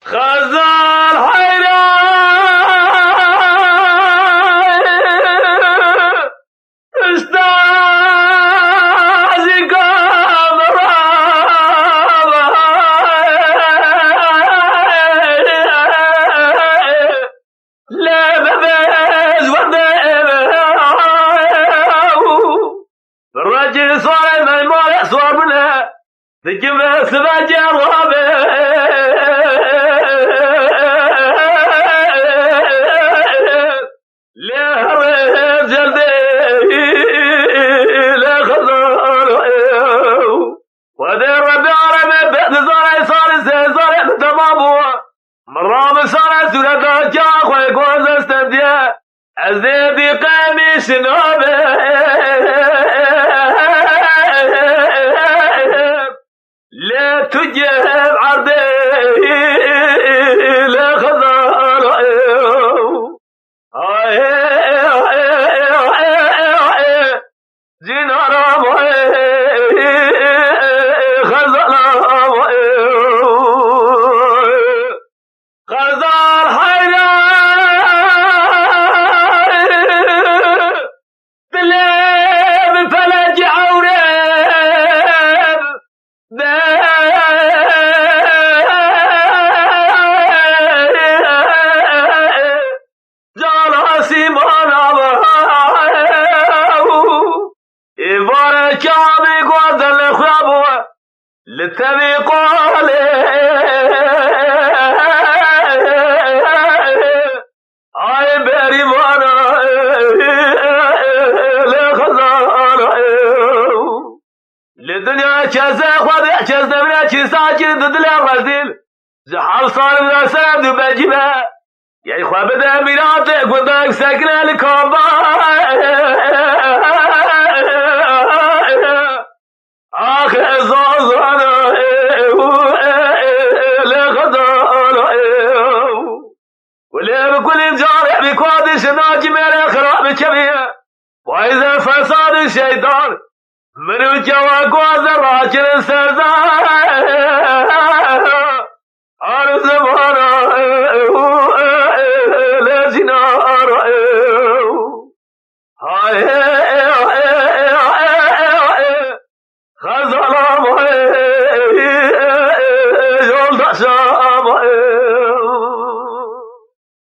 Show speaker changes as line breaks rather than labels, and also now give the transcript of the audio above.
خزان حيران استاذي قمرا لا ببز الرجل صار المال صار منها تجيب سباجي الرابع مرام صارت ولد جاك ويقوز استديا الزيدي قميص نوبه لا تجيب عرضي لا خضار جينا رامي خزان حيران بليل فلج عوريب جالسي منابه إبارة كامي قوة الخيابه لتبي قولي للدنيا كذا خذ كذا من كذا ساكن ضد الرذيل زحل صار من سند بجبه يا اخوان بدا ميراثك وضاق ساكنه الكوبا اخر زوزنا لا خضر ولا بكل جارح بكوادش ناجي من الاخر بكبيه واذا فساد الشيطان من الجوا قوز الراجل سزار عرض زمانا لازنا هاي